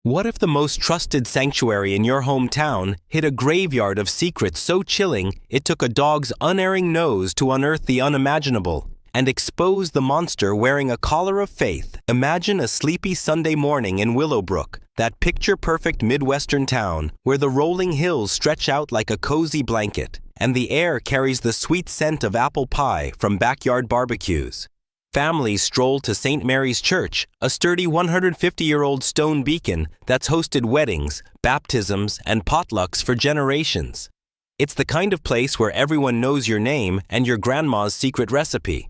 What if the most trusted sanctuary in your hometown hid a graveyard of secrets so chilling it took a dog's unerring nose to unearth the unimaginable and expose the monster wearing a collar of faith? Imagine a sleepy Sunday morning in Willowbrook, that picture-perfect Midwestern town where the rolling hills stretch out like a cozy blanket and the air carries the sweet scent of apple pie from backyard barbecues. Families stroll to St. Mary's Church, a sturdy 150-year-old stone beacon that's hosted weddings, baptisms, and potlucks for generations. It's the kind of place where everyone knows your name and your grandma's secret recipe.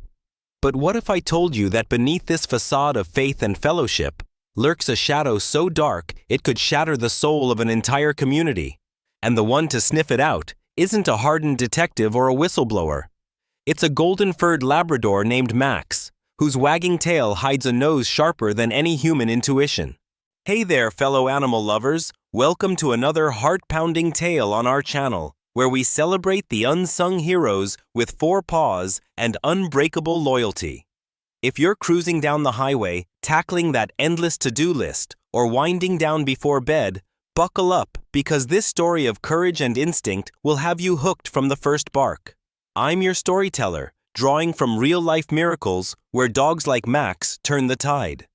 But what if I told you that beneath this facade of faith and fellowship lurks a shadow so dark it could shatter the soul of an entire community? And the one to sniff it out isn't a hardened detective or a whistleblower. It's a golden-furred Labrador named Max, whose wagging tail hides a nose sharper than any human intuition. Hey there, fellow animal lovers. Welcome to another heart-pounding tale on our channel, where we celebrate the unsung heroes with 4 paws and unbreakable loyalty. If you're cruising down the highway, tackling that endless to-do list, or winding down before bed, buckle up, because this story of courage and instinct will have you hooked from the first bark. I'm your storyteller, drawing from real-life miracles where dogs like Max turn the tide.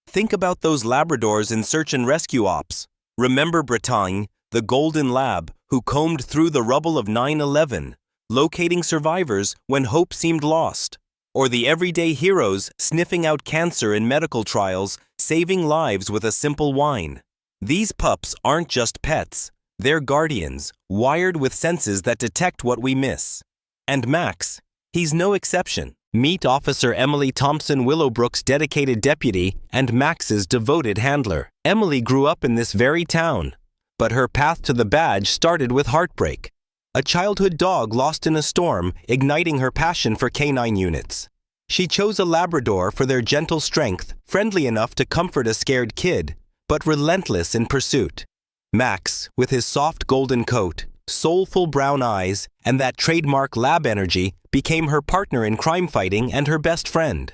Think about those Labradors in search and rescue ops. Remember Bretagne, the golden lab who combed through the rubble of 9/11, locating survivors when hope seemed lost. Or the everyday heroes sniffing out cancer in medical trials, saving lives with a simple whine. These pups aren't just pets, they're guardians, wired with senses that detect what we miss. And Max, he's no exception. Meet Officer Emily Thompson, Willowbrook's dedicated deputy and Max's devoted handler. Emily grew up in this very town, but her path to the badge started with heartbreak. A childhood dog lost in a storm, igniting her passion for canine units. She chose a Labrador for their gentle strength, friendly enough to comfort a scared kid, but relentless in pursuit. Max, with his soft golden coat, soulful brown eyes, and that trademark lab energy, became her partner in crime fighting and her best friend.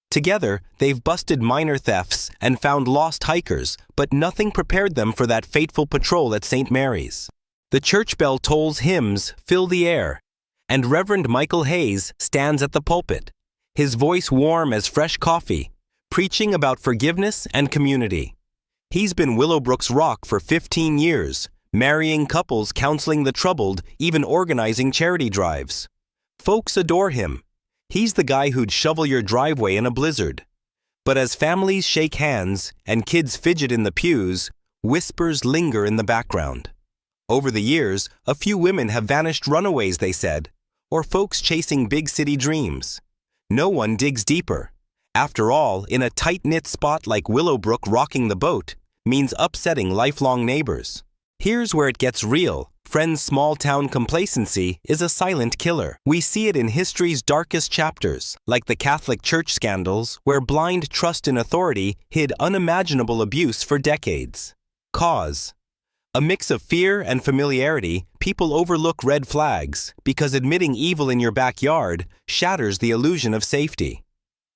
Together, they've busted minor thefts and found lost hikers, but nothing prepared them for that fateful patrol at St. Mary's. The church bell tolls hymns fill the air, and Reverend Michael Hayes stands at the pulpit, his voice warm as fresh coffee, preaching about forgiveness and community. He's been Willowbrook's rock for 15 years, marrying couples, counseling the troubled, even organizing charity drives. Folks adore him. He's the guy who'd shovel your driveway in a blizzard. But as families shake hands and kids fidget in the pews, whispers linger in the background. Over the years, a few women have vanished runaways, they said, or folks chasing big city dreams. No one digs deeper. After all, in a tight-knit spot like Willowbrook, rocking the boat means upsetting lifelong neighbors. Here's where it gets real. Friends' small-town complacency is a silent killer. We see it in history's darkest chapters, like the Catholic Church scandals, where blind trust in authority hid unimaginable abuse for decades. Cause: a mix of fear and familiarity. People overlook red flags because admitting evil in your backyard shatters the illusion of safety.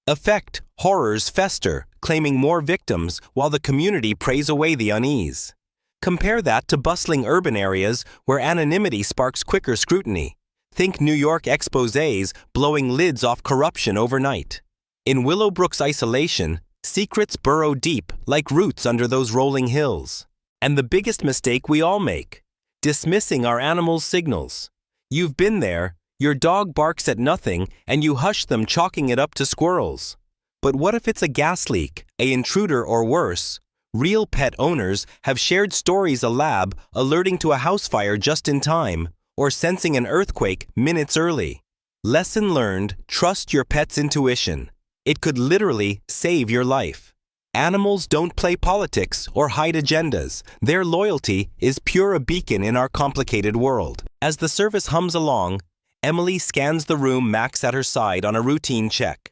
Effect: horrors fester, claiming more victims while the community prays away the unease. Compare that to bustling urban areas where anonymity sparks quicker scrutiny. Think New York exposés blowing lids off corruption overnight. In Willowbrook's isolation, secrets burrow deep like roots under those rolling hills. And the biggest mistake we all make: dismissing our animals' signals. You've been there. Your dog barks at nothing and you hush them, chalking it up to squirrels. But what if it's a gas leak, an intruder, or worse? Real pet owners have shared stories: a lab alerting to a house fire just in time, or sensing an earthquake minutes early. Lesson learned: trust your pet's intuition. It could literally save your life. Animals don't play politics or hide agendas. Their loyalty is pure a beacon in our complicated world. As the service hums along, Emily scans the room, Max at her side on a routine check.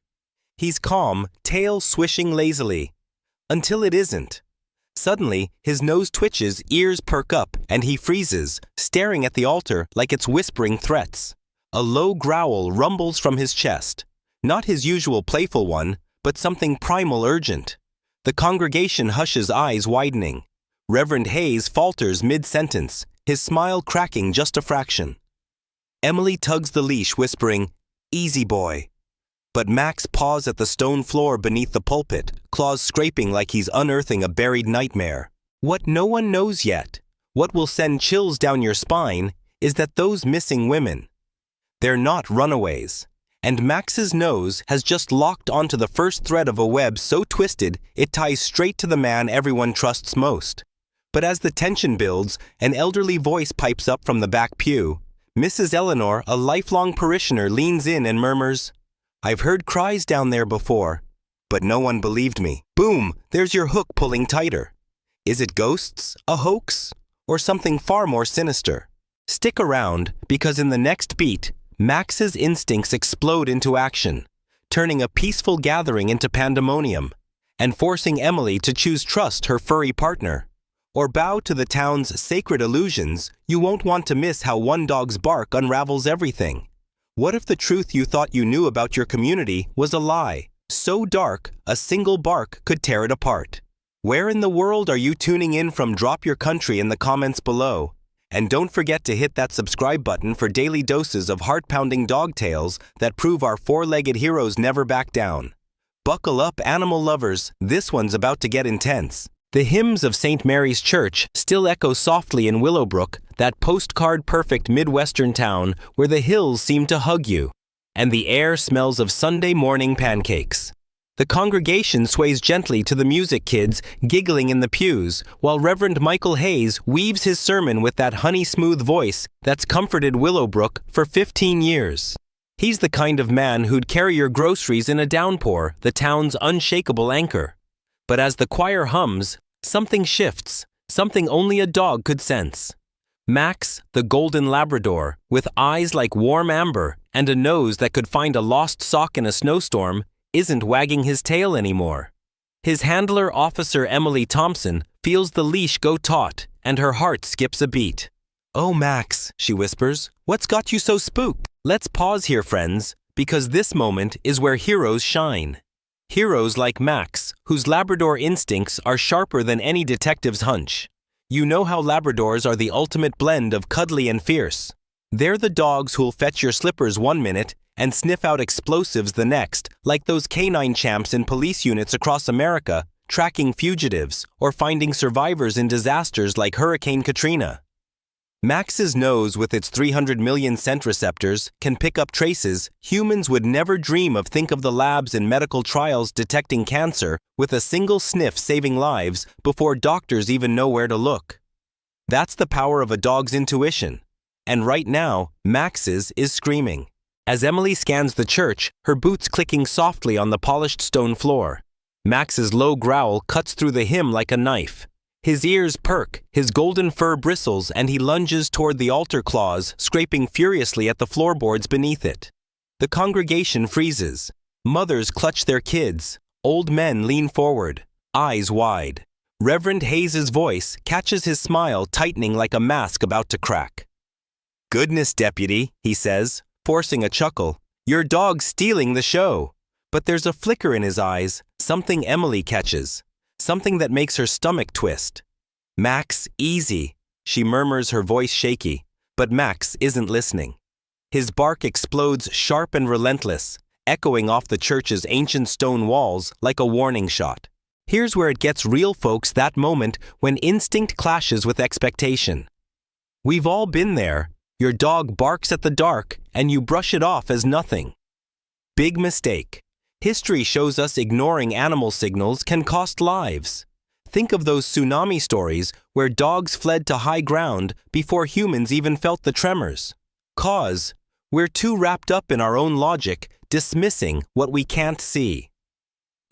He's calm, tail swishing lazily. Until it isn't. Suddenly, his nose twitches, ears perk up, and he freezes, staring at the altar like it's whispering threats. A low growl rumbles from his chest. Not his usual playful one, but something primal, urgent. The congregation hushes, eyes widening. Reverend Hayes falters mid-sentence, his smile cracking just a fraction. Emily tugs the leash, whispering, "Easy, boy." But Max paws at the stone floor beneath the pulpit, claws scraping like he's unearthing a buried nightmare. What no one knows yet, what will send chills down your spine, is that those missing women, they're not runaways. And Max's nose has just locked onto the first thread of a web so twisted it ties straight to the man everyone trusts most. But as the tension builds, an elderly voice pipes up from the back pew. Mrs. Eleanor, a lifelong parishioner, leans in and murmurs, "I've heard cries down there before, but no one believed me." Boom! There's your hook pulling tighter. Is it ghosts, a hoax, or something far more sinister? Stick around, because in the next beat, Max's instincts explode into action, turning a peaceful gathering into pandemonium, and forcing Emily to choose trust her furry partner, or bow to the town's sacred illusions. You won't want to miss how one dog's bark unravels everything. What if the truth you thought you knew about your community was a lie, so dark a single bark could tear it apart? Where in the world are you tuning in from? Drop your country in the comments below. And don't forget to hit that subscribe button for daily doses of heart-pounding dog tales that prove our four-legged heroes never back down. Buckle up, animal lovers, this one's about to get intense. The hymns of St. Mary's Church still echo softly in Willowbrook, that postcard-perfect Midwestern town where the hills seem to hug you, and the air smells of Sunday morning pancakes. The congregation sways gently to the music, kids giggling in the pews, while Reverend Michael Hayes weaves his sermon with that honey-smooth voice that's comforted Willowbrook for 15 years. He's the kind of man who'd carry your groceries in a downpour, the town's unshakable anchor. But as the choir hums, something shifts, something only a dog could sense. Max, the golden Labrador, with eyes like warm amber and a nose that could find a lost sock in a snowstorm, isn't wagging his tail anymore. His handler, Officer Emily Thompson, feels the leash go taut, and her heart skips a beat. "Oh, Max," she whispers, "what's got you so spooked?" Let's pause here, friends, because this moment is where heroes shine. Heroes like Max, whose Labrador instincts are sharper than any detective's hunch. You know how Labradors are the ultimate blend of cuddly and fierce. They're the dogs who'll fetch your slippers one minute and sniff out explosives the next, like those canine champs in police units across America, tracking fugitives or finding survivors in disasters like Hurricane Katrina. Max's nose, with its 300 million scent receptors, can pick up traces humans would never dream of. Think of the labs in medical trials detecting cancer with a single sniff saving lives before doctors even know where to look. That's the power of a dog's intuition. And right now, Max's is screaming. As Emily scans the church, her boots clicking softly on the polished stone floor. Max's low growl cuts through the hymn like a knife. His ears perk, his golden fur bristles, and he lunges toward the altar claws, scraping furiously at the floorboards beneath it. The congregation freezes. Mothers clutch their kids. Old men lean forward, eyes wide. Reverend Hayes's voice catches his smile tightening like a mask about to crack. "Goodness, deputy," he says, forcing a chuckle, "your dog's stealing the show." But there's a flicker in his eyes, something Emily catches, something that makes her stomach twist. "Max, easy," she murmurs, her voice shaky, but Max isn't listening. His bark explodes sharp and relentless, echoing off the church's ancient stone walls like a warning shot. Here's where it gets real, folks, that moment when instinct clashes with expectation. We've all been there. Your dog barks at the dark, and you brush it off as nothing. Big mistake. History shows us ignoring animal signals can cost lives. Think of those tsunami stories where dogs fled to high ground before humans even felt the tremors. Cause, we're too wrapped up in our own logic, dismissing what we can't see.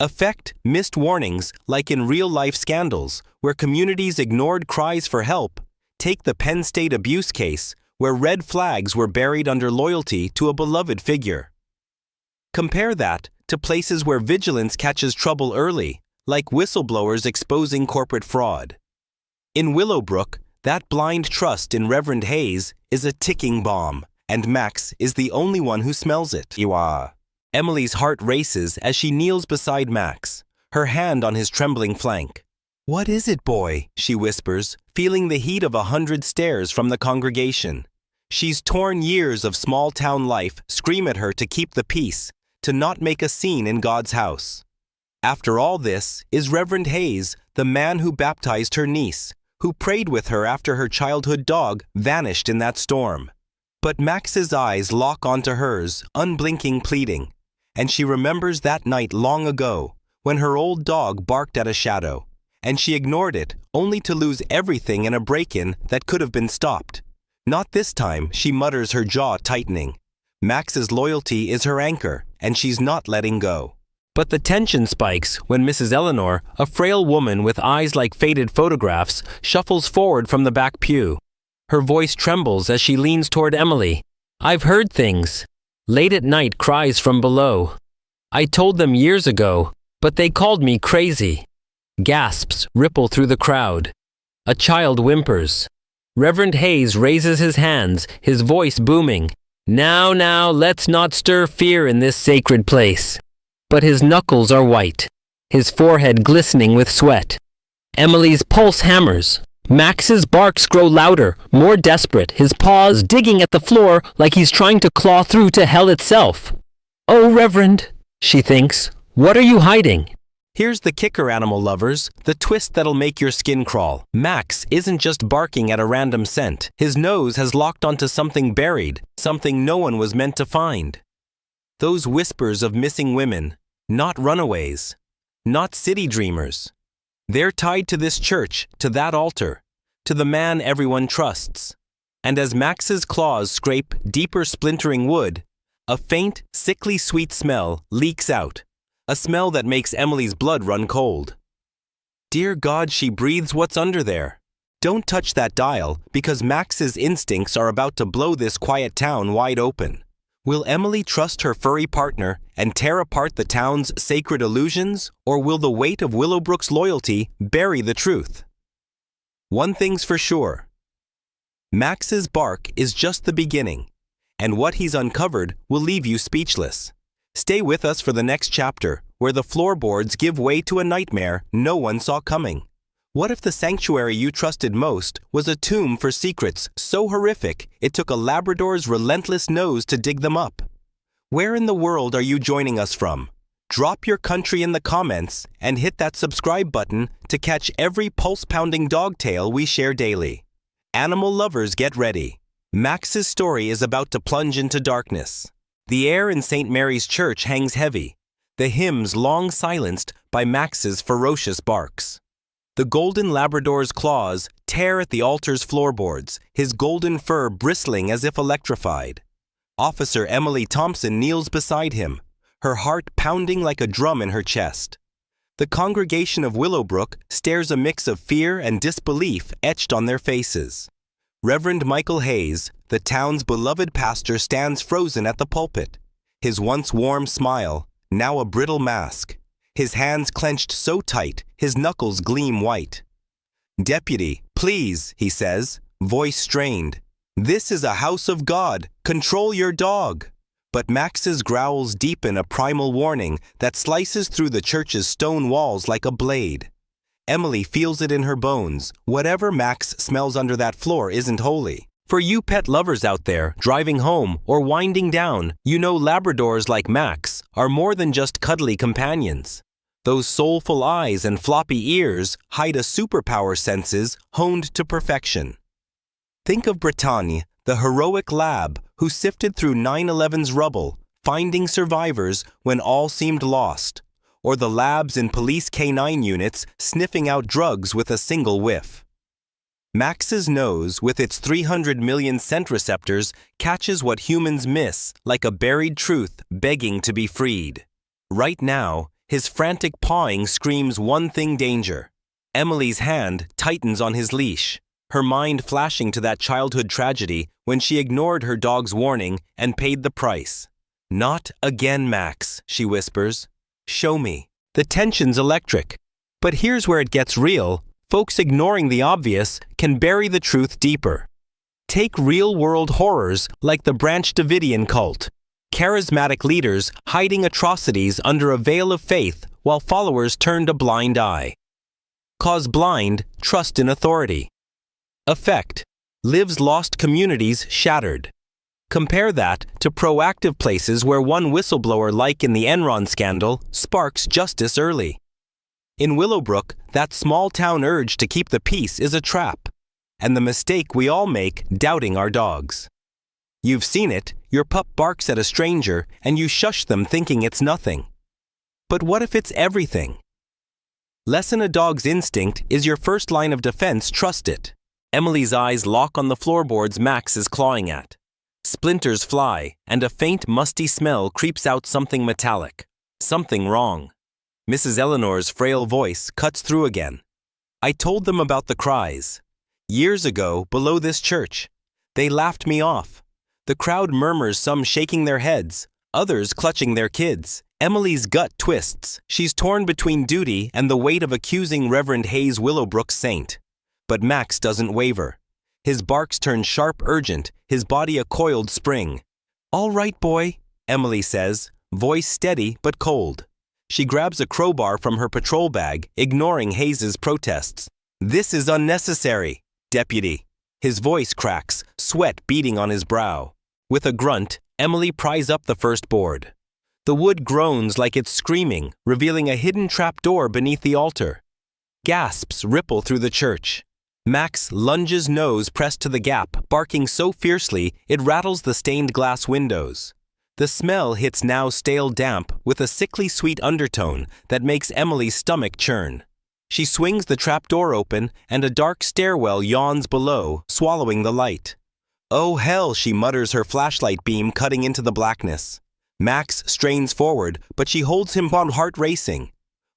Effect, missed warnings like in real-life scandals where communities ignored cries for help. Take the Penn State abuse case, where red flags were buried under loyalty to a beloved figure. Compare that to places where vigilance catches trouble early, like whistleblowers exposing corporate fraud. In Willowbrook, that blind trust in Reverend Hayes is a ticking bomb, and Max is the only one who smells it. Emily's heart races as she kneels beside Max, her hand on his trembling flank. "What is it, boy?" she whispers, feeling the heat of 100 stares from the congregation. She's torn years of small-town life scream at her to keep the peace, to not make a scene in God's house. After all this is Reverend Hayes, the man who baptized her niece, who prayed with her after her childhood dog vanished in that storm. But Max's eyes lock onto hers, unblinking pleading, and she remembers that night long ago when her old dog barked at a shadow, and she ignored it only to lose everything in a break-in that could have been stopped. "Not this time," she mutters, her jaw tightening. Max's loyalty is her anchor, and she's not letting go. But the tension spikes when Mrs. Eleanor, a frail woman with eyes like faded photographs, shuffles forward from the back pew. Her voice trembles as she leans toward Emily. "I've heard things. Late at night cries from below. I told them years ago, but they called me crazy." Gasps ripple through the crowd. A child whimpers. Reverend Hayes raises his hands, his voice booming. Now, let's not stir fear in this sacred place." But his knuckles are white, his forehead glistening with sweat. Emily's pulse hammers. Max's barks grow louder, more desperate, his paws digging at the floor like he's trying to claw through to hell itself. "Oh, Reverend," she thinks, "what are you hiding?" Here's the kicker, animal lovers, the twist that'll make your skin crawl. Max isn't just barking at a random scent. His nose has locked onto something buried, something no one was meant to find. Those whispers of missing women, not runaways, not city dreamers. They're tied to this church, to that altar, to the man everyone trusts. And as Max's claws scrape deeper splintering wood, a faint, sickly sweet smell leaks out. A smell that makes Emily's blood run cold. Dear God, she breathes, what's under there? Don't touch that dial, because Max's instincts are about to blow this quiet town wide open. Will Emily trust her furry partner and tear apart the town's sacred illusions, or will the weight of Willowbrook's loyalty bury the truth? One thing's for sure. Max's bark is just the beginning, and what he's uncovered will leave you speechless. Stay with us for the next chapter, where the floorboards give way to a nightmare no one saw coming. What if the sanctuary you trusted most was a tomb for secrets so horrific it took a Labrador's relentless nose to dig them up? Where in the world are you joining us from? Drop your country in the comments and hit that subscribe button to catch every pulse-pounding dog tale we share daily. Animal lovers, get ready. Max's story is about to plunge into darkness. The air in St. Mary's Church hangs heavy, the hymns long silenced by Max's ferocious barks. The golden Labrador's claws tear at the altar's floorboards, his golden fur bristling as if electrified. Officer Emily Thompson kneels beside him, her heart pounding like a drum in her chest. The congregation of Willowbrook stares, a mix of fear and disbelief etched on their faces. Reverend Michael Hayes, the town's beloved pastor, stands frozen at the pulpit, his once warm smile now a brittle mask, his hands clenched so tight his knuckles gleam white. "Deputy, please," he says, voice strained. "This is a house of God. Control your dog." But Max's growls deepen, a primal warning that slices through the church's stone walls like a blade. Emily feels it in her bones. Whatever Max smells under that floor isn't holy. For you pet lovers out there, driving home or winding down, you know Labradors like Max are more than just cuddly companions. Those soulful eyes and floppy ears hide a superpower, senses honed to perfection. Think of Bretagne, the heroic lab who sifted through 9/11's rubble, finding survivors when all seemed lost. Or the labs in police K9 units sniffing out drugs with a single whiff. Max's nose, with its 300 million scent receptors, catches what humans miss, like a buried truth begging to be freed. Right now, his frantic pawing screams one thing: danger. Emily's hand tightens on his leash, her mind flashing to that childhood tragedy when she ignored her dog's warning and paid the price. "Not again, Max," she whispers. "Show me." The tension's electric. But here's where it gets real. Folks ignoring the obvious can bury the truth deeper. Take real-world horrors like the Branch Davidian cult. Charismatic leaders hiding atrocities under a veil of faith while followers turned a blind eye. Cause blind trust in authority. Effect: lives lost communities shattered. Compare that to proactive places where one whistleblower, like in the Enron scandal, sparks justice early. In Willowbrook, that small-town urge to keep the peace is a trap, and the mistake we all make doubting our dogs. You've seen it, your pup barks at a stranger and you shush them thinking it's nothing. But what if it's everything? Lessen a dog's instinct is your first line of defense, trust it. Emily's eyes lock on the floorboards Max is clawing at. Splinters fly, and a faint musty smell creeps out, something metallic. Something wrong. Mrs. Eleanor's frail voice cuts through again. I told them about the cries. Years ago, below this church. They laughed me off. The crowd murmurs, some shaking their heads, others clutching their kids. Emily's gut twists. She's torn between duty and the weight of accusing Reverend Hayes, Willowbrook's saint. But Max doesn't waver. His barks turn sharp, urgent, his body a coiled spring. All right, boy, Emily says, voice steady but cold. She grabs a crowbar from her patrol bag, ignoring Hayes's protests. This is unnecessary, deputy. His voice cracks, sweat beading on his brow. With a grunt, Emily pries up the first board. The wood groans like it's screaming, revealing a hidden trapdoor beneath the altar. Gasps ripple through the church. Max lunges, nose pressed to the gap, barking so fiercely it rattles the stained glass windows. The smell hits now stale damp with a sickly sweet undertone that makes Emily's stomach churn. She swings the trapdoor open and a dark stairwell yawns below, swallowing the light. Oh hell, she mutters, her flashlight beam cutting into the blackness. Max strains forward, but she holds him on, heart racing.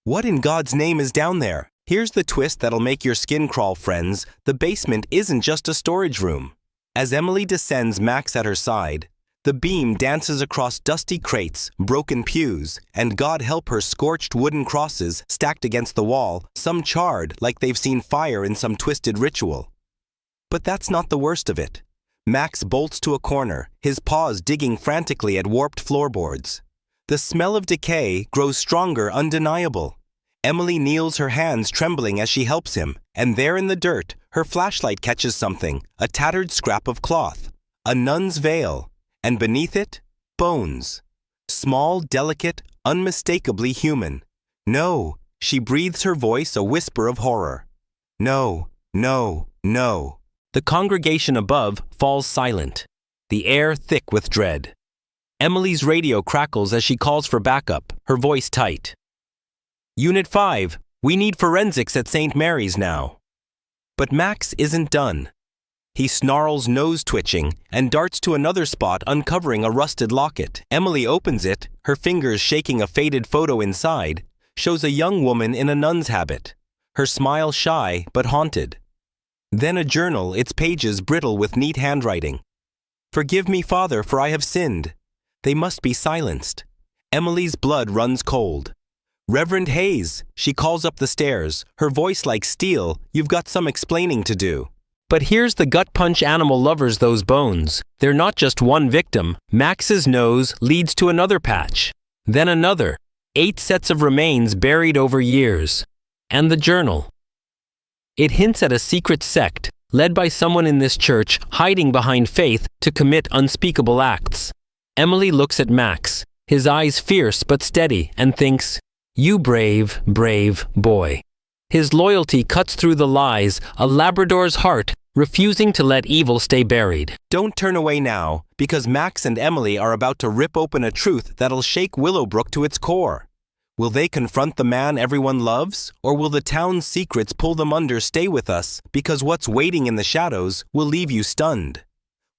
What in God's name is down there? Here's the twist that'll make your skin crawl, friends. The basement isn't just a storage room. As Emily descends, Max at her side, the beam dances across dusty crates, broken pews, and God help her, scorched wooden crosses stacked against the wall, some charred like they've seen fire in some twisted ritual. But that's not the worst of it. Max bolts to a corner, his paws digging frantically at warped floorboards. The smell of decay grows stronger, undeniable. Emily kneels, her hands trembling as she helps him, and there in the dirt, her flashlight catches something, a tattered scrap of cloth, a nun's veil, and beneath it, bones. Small, delicate, unmistakably human. No, she breathes, her voice a whisper of horror. No, no, no. The congregation above falls silent, the air thick with dread. Emily's radio crackles as she calls for backup, her voice tight. Unit 5, we need forensics at St. Mary's now. But Max isn't done. He snarls, nose twitching, and darts to another spot, uncovering a rusted locket. Emily opens it, her fingers shaking. A faded photo inside shows a young woman in a nun's habit, her smile shy but haunted. Then a journal, its pages brittle with neat handwriting. Forgive me, Father, for I have sinned. They must be silenced. Emily's blood runs cold. Reverend Hayes, she calls up the stairs, her voice like steel, you've got some explaining to do. But here's the gut punch, animal lovers, those bones. They're not just one victim. Max's nose leads to another patch. Then another. 8 sets of remains buried over years. And the journal. It hints at a secret sect, led by someone in this church, hiding behind faith to commit unspeakable acts. Emily looks at Max, his eyes fierce but steady, and thinks, you brave, brave boy. His loyalty cuts through the lies, a Labrador's heart, refusing to let evil stay buried. Don't turn away now, because Max and Emily are about to rip open a truth that'll shake Willowbrook to its core. Will they confront the man everyone loves, or will the town's secrets pull them under? Stay with us, because what's waiting in the shadows will leave you stunned.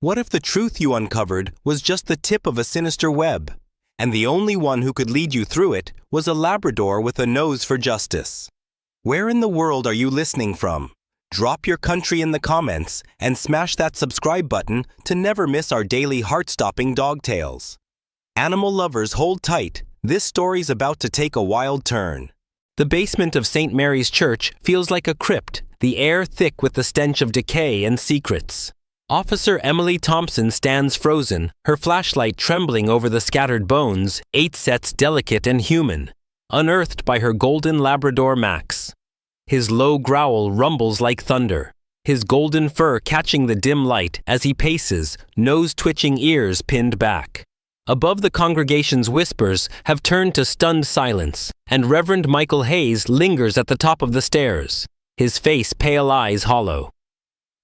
What if the truth you uncovered was just the tip of a sinister web, and the only one who could lead you through it was a Labrador with a nose for justice? Where in the world are you listening from? Drop your country in the comments and smash that subscribe button to never miss our daily heart-stopping dog tales. Animal lovers, hold tight. This story's about to take a wild turn. The basement of St. Mary's Church feels like a crypt, the air thick with the stench of decay and secrets. Officer Emily Thompson stands frozen, her flashlight trembling over the scattered bones, 8 sets delicate and human. unearthed by her golden Labrador Max. His low growl rumbles like thunder, his golden fur catching the dim light as he paces, nose-twitching ears pinned back. Above the congregation's whispers have turned to stunned silence, and Reverend Michael Hayes lingers at the top of the stairs, his face pale eyes hollow.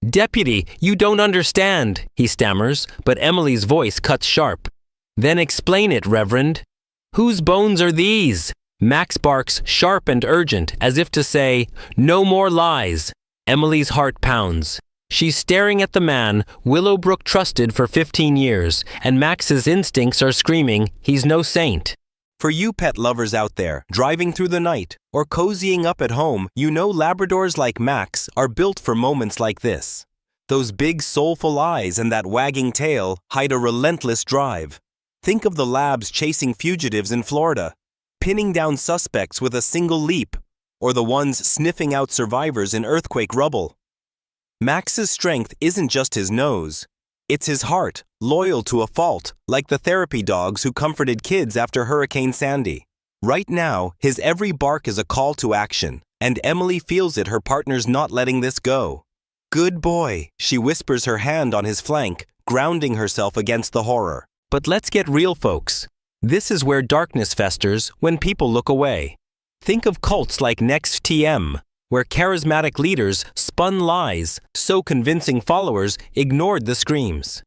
"Deputy, you don't understand," he stammers, but Emily's voice cuts sharp. "Then explain it, Reverend." "Whose bones are these?" Max barks sharp and urgent, as if to say, "No more lies." Emily's heart pounds. She's staring at the man Willowbrook trusted for 15 years, and Max's instincts are screaming, he's no saint. For you pet lovers out there, driving through the night, or cozying up at home, you know Labradors like Max are built for moments like this. Those big soulful eyes and that wagging tail hide a relentless drive. Think of the labs chasing fugitives in Florida, pinning down suspects with a single leap, or the ones sniffing out survivors in earthquake rubble. Max's strength isn't just his nose. It's his heart, loyal to a fault, like the therapy dogs who comforted kids after Hurricane Sandy. Right now, his every bark is a call to action, and Emily feels it her partner's not letting this go. "Good boy," she whispers, her hand on his flank, grounding herself against the horror. But let's get real, folks. This is where darkness festers when people look away. Think of cults like Next TM, where charismatic leaders spun lies so convincing followers ignored the screams.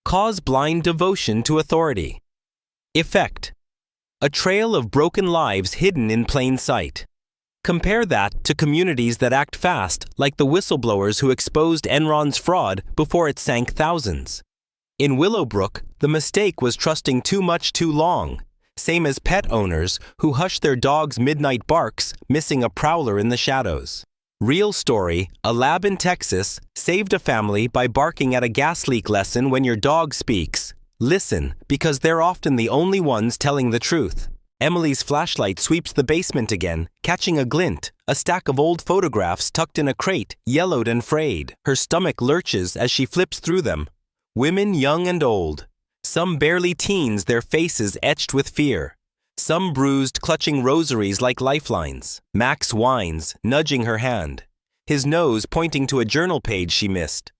Cause blind devotion to authority. Effect: a trail of broken lives hidden in plain sight. Compare that to communities that act fast, like the whistleblowers who exposed Enron's fraud before it sank thousands. In Willowbrook, the mistake was trusting too much too long. Same as pet owners who hush their dog's midnight barks, missing a prowler in the shadows. Real story, a lab in Texas saved a family by barking at a gas leak lesson when your dog speaks. Listen, because they're often the only ones telling the truth. Emily's flashlight sweeps the basement again, catching a glint, a stack of old photographs tucked in a crate, yellowed and frayed. Her stomach lurches as she flips through them. Women young and old. Some barely teens, their faces etched with fear. Some bruised, clutching rosaries like lifelines. Max whines, nudging her hand, his nose pointing to a journal page she missed.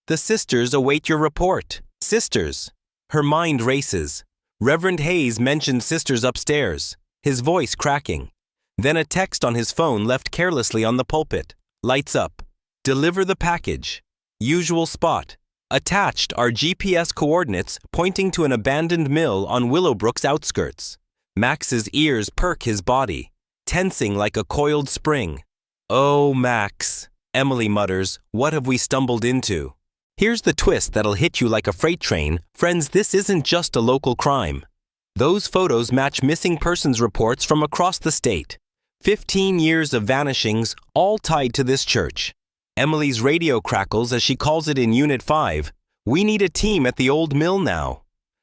"The sisters await your report." Sisters. Her mind races. Reverend Hayes mentioned sisters upstairs, his voice cracking. Then a text on his phone left carelessly on the pulpit. Lights up. "Deliver the package. Usual spot." Attached are GPS coordinates pointing to an abandoned mill on Willowbrook's outskirts. Max's ears perk his body, tensing like a coiled spring. "Oh, Max," Emily mutters, "what have we stumbled into?" Here's the twist that'll hit you like a freight train. Friends, this isn't just a local crime. Those photos match missing persons reports from across the state. 15 years of vanishings, all tied to this church. Emily's radio crackles as she calls it in Unit 5. "We need a team at the old mill now."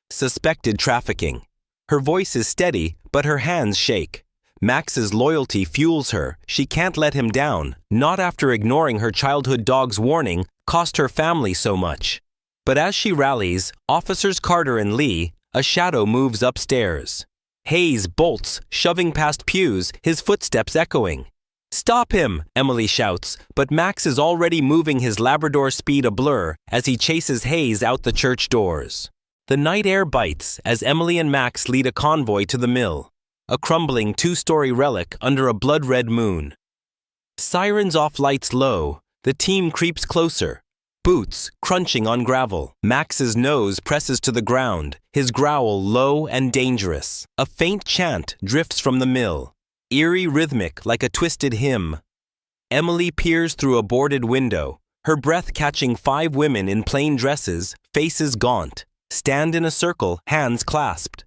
Suspected trafficking. Her voice is steady, but her hands shake. Max's loyalty fuels her. She can't let him down, not after ignoring her childhood dog's warning cost her family so much. But as she rallies, Officers Carter and Lee, a shadow moves upstairs. Hayes bolts, shoving past pews, his footsteps echoing. "Stop him!" Emily shouts, but Max is already moving, his Labrador speed a blur as he chases Hayes out the church doors. The night air bites as Emily and Max lead a convoy to the mill, a crumbling two-story relic under a blood-red moon. Sirens off, lights low, the team creeps closer, boots crunching on gravel. Max's nose presses to the ground, his growl low and dangerous. A faint chant drifts from the mill, eerie rhythmic like a twisted hymn. Emily peers through a boarded window, her breath catching 5 women in plain dresses, faces gaunt, stand in a circle, hands clasped.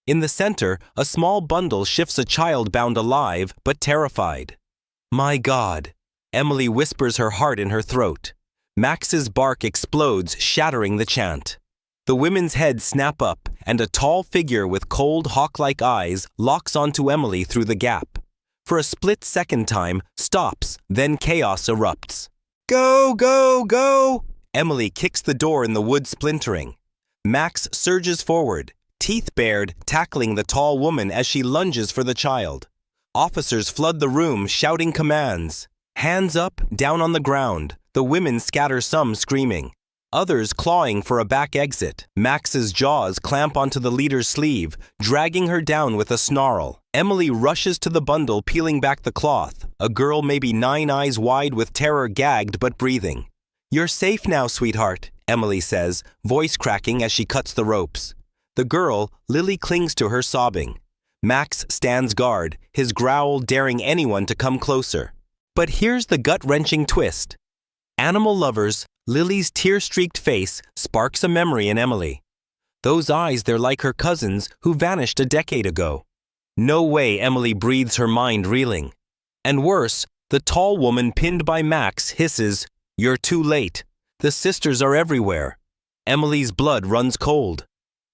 In the center, a small bundle shifts a child bound alive but terrified. "My God," Emily whispers, her heart in her throat. Max's bark explodes, shattering the chant. The women's heads snap up, and a tall figure with cold, hawk-like eyes locks onto Emily through the gap. For a split second time, stops, then chaos erupts. "Go, go, go!" Emily kicks the door in the wood splintering. Max surges forward, teeth bared, tackling the tall woman as she lunges for the child. Officers flood the room, shouting commands. Hands up, down on the ground. The women scatter, some screaming, others clawing for a back exit. Max's jaws clamp onto the leader's sleeve, dragging her down with a snarl. Emily rushes to the bundle, peeling back the cloth. A girl maybe 9 eyes wide with terror, gagged but breathing. "You're safe now, sweetheart," Emily says, voice cracking as she cuts the ropes. The girl, Lily, clings to her, sobbing. Max stands guard, his growl daring anyone to come closer. But here's the gut-wrenching twist. Animal lovers, Lily's tear-streaked face sparks a memory in Emily. Those eyes, they're like her cousins who vanished a decade ago. No way, Emily breathes, her mind reeling. And worse, the tall woman pinned by Max hisses, "You're too late. The sisters are everywhere." Emily's blood runs cold.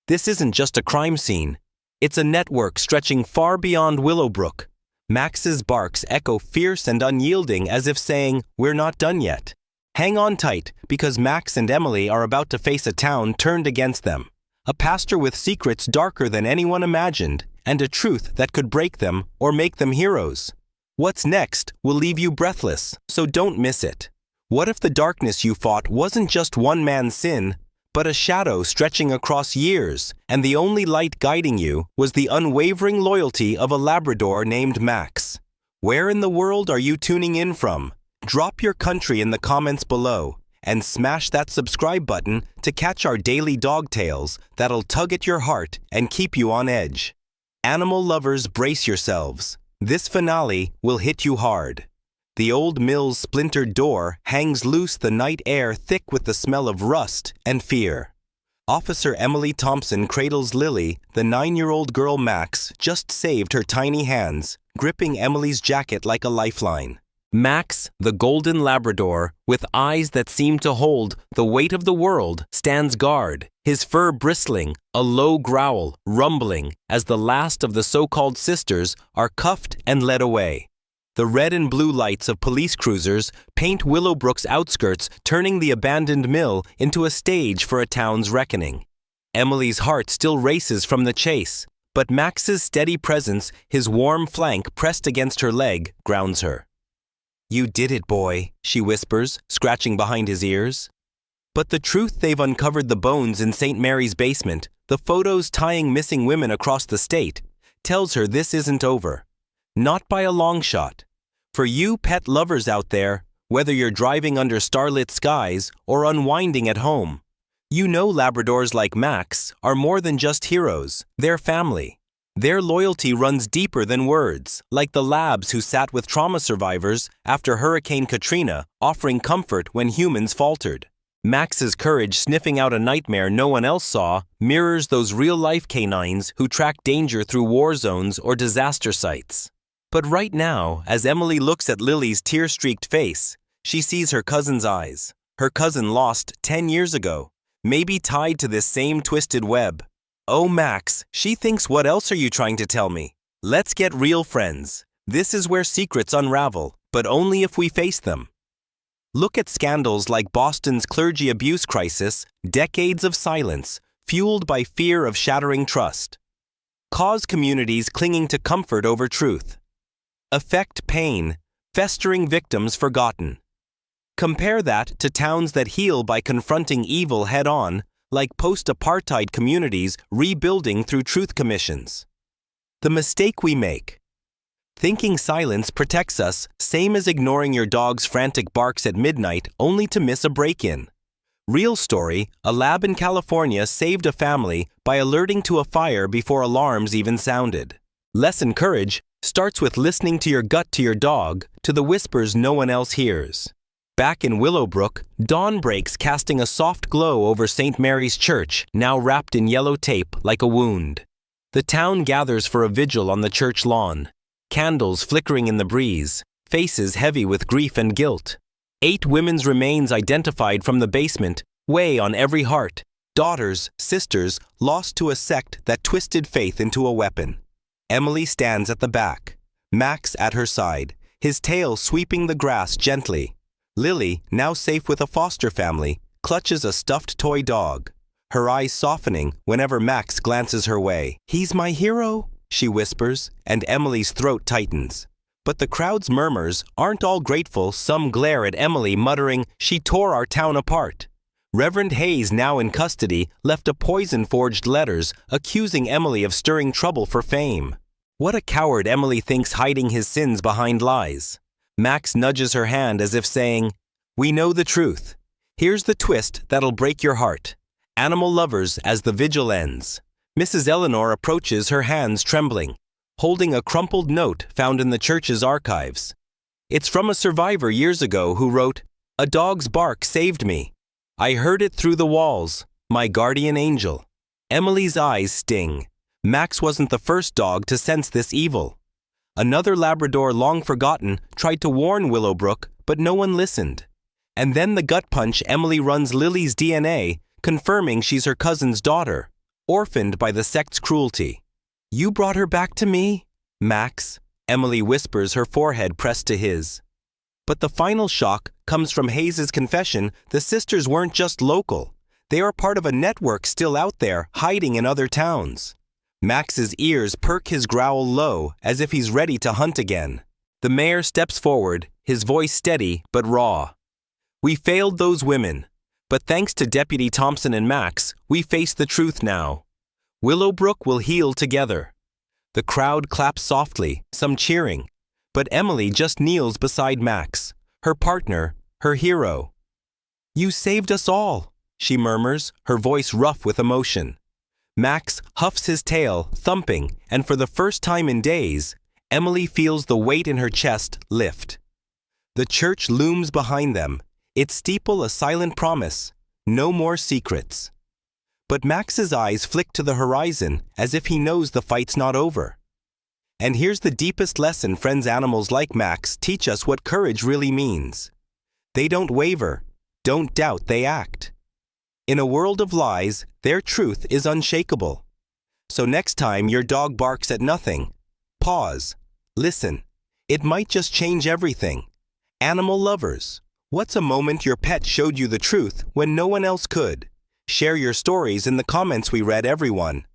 This isn't just a crime scene. It's a network stretching far beyond Willowbrook. Max's barks echo fierce and unyielding, as if saying, "We're not done yet." Hang on tight, because Max and Emily are about to face a town turned against them. A pastor with secrets darker than anyone imagined, and a truth that could break them or make them heroes. What's next will leave you breathless, so don't miss it. What if the darkness you fought wasn't just one man's sin, but a shadow stretching across years, and the only light guiding you was the unwavering loyalty of a Labrador named Max? Where in the world are you tuning in from? Drop your country in the comments below, and smash that subscribe button to catch our daily dog tales that'll tug at your heart and keep you on edge. Animal lovers, brace yourselves. This finale will hit you hard. The old mill's splintered door hangs loose, the night air thick with the smell of rust and fear. Officer Emily Thompson cradles Lily, the 9-year-old girl Max just saved her tiny hands, gripping Emily's jacket like a lifeline. Max, the golden Labrador, with eyes that seem to hold the weight of the world, stands guard, his fur bristling, a low growl rumbling as the last of the so-called sisters are cuffed and led away. The red and blue lights of police cruisers paint Willowbrook's outskirts, turning the abandoned mill into a stage for a town's reckoning. Emily's heart still races from the chase, but Max's steady presence, his warm flank pressed against her leg, grounds her. "You did it, boy," she whispers, scratching behind his ears. But the truth, they've uncovered the bones in St. Mary's basement, the photos tying missing women across the state, tells her this isn't over. Not by a long shot. For you pet lovers out there, whether you're driving under starlit skies or unwinding at home, you know Labradors like Max are more than just heroes, they're family. Their loyalty runs deeper than words, like the labs who sat with trauma survivors after Hurricane Katrina, offering comfort when humans faltered. Max's courage, sniffing out a nightmare no one else saw, mirrors those real-life canines who track danger through war zones or disaster sites. But right now, as Emily looks at Lily's tear-streaked face, she sees her cousin's eyes. Her cousin lost 10 years ago, maybe tied to this same twisted web. "Oh, Max," she thinks, "what else are you trying to tell me? Let's get real, friends. This is where secrets unravel, but only if we face them." Look at scandals like Boston's clergy abuse crisis, decades of silence, fueled by fear of shattering trust. Cause communities clinging to comfort over truth. Affect pain, festering victims forgotten. Compare that to towns that heal by confronting evil head-on, like post-apartheid communities rebuilding through truth commissions. The mistake we make. Thinking silence protects us, same as ignoring your dog's frantic barks at midnight only to miss a break-in. Real story, a lab in California saved a family by alerting to a fire before alarms even sounded. Lesson courage starts with listening to your gut, to your dog, to the whispers no one else hears. Back in Willowbrook, dawn breaks, casting a soft glow over St. Mary's Church, now wrapped in yellow tape like a wound. The town gathers for a vigil on the church lawn, candles flickering in the breeze, faces heavy with grief and guilt. 8 women's remains identified from the basement weigh on every heart, daughters, sisters, lost to a sect that twisted faith into a weapon. Emily stands at the back, Max at her side, his tail sweeping the grass gently. Lily, now safe with a foster family, clutches a stuffed toy dog. her eyes softening whenever Max glances her way. "He's my hero," she whispers, and Emily's throat tightens. But the crowd's murmurs aren't all grateful. Some glare at Emily, muttering, "She tore our town apart." Reverend Hayes, now in custody, left a poison-forged letters accusing Emily of stirring trouble for fame. What a coward Emily thinks, hiding his sins behind lies. Max nudges her hand as if saying, "We know the truth. Here's the twist that'll break your heart." Animal lovers, as the vigil ends. Mrs. Eleanor approaches, her hands trembling, holding a crumpled note found in the church's archives. It's from a survivor years ago who wrote, "A dog's bark saved me. I heard it through the walls, my guardian angel." Emily's eyes sting. Max wasn't the first dog to sense this evil. Another Labrador, long forgotten, tried to warn Willowbrook, but no one listened. And then the gut punch. Emily runs Lily's DNA, confirming she's her cousin's daughter, orphaned by the sect's cruelty. "You brought her back to me, Max," Emily whispers, her forehead pressed to his. But the final shock comes from Hayes' confession. The sisters weren't just local. They are part of a network still out there, hiding in other towns. Max's ears perk, his growl low, as if he's ready to hunt again. The mayor steps forward, his voice steady but raw. "We failed those women, but thanks to Deputy Thompson and Max, we face the truth now. Willowbrook will heal together." The crowd claps softly, some cheering, but Emily just kneels beside Max, her partner, her hero. "You saved us all," she murmurs, her voice rough with emotion. Max huffs his tail, thumping, and for the first time in days, Emily feels the weight in her chest lift. The church looms behind them, its steeple a silent promise, no more secrets. But Max's eyes flick to the horizon as if he knows the fight's not over. And here's the deepest lesson friends animals like Max teach us: what courage really means. They don't waver, don't doubt, they act. In a world of lies, their truth is unshakable. So next time your dog barks at nothing, pause, listen. It might just change everything. Animal lovers, what's a moment your pet showed you the truth when no one else could? Share your stories in the comments. We read everyone.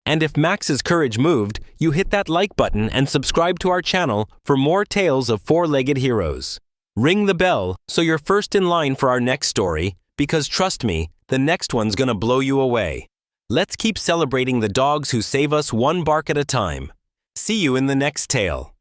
And if Max's courage moved, you hit that like button and subscribe to our channel for more tales of four-legged heroes. Ring the bell so you're first in line for our next story, because trust me, the next one's gonna blow you away. Let's keep celebrating the dogs who save us one bark at a time. See you in the next tale.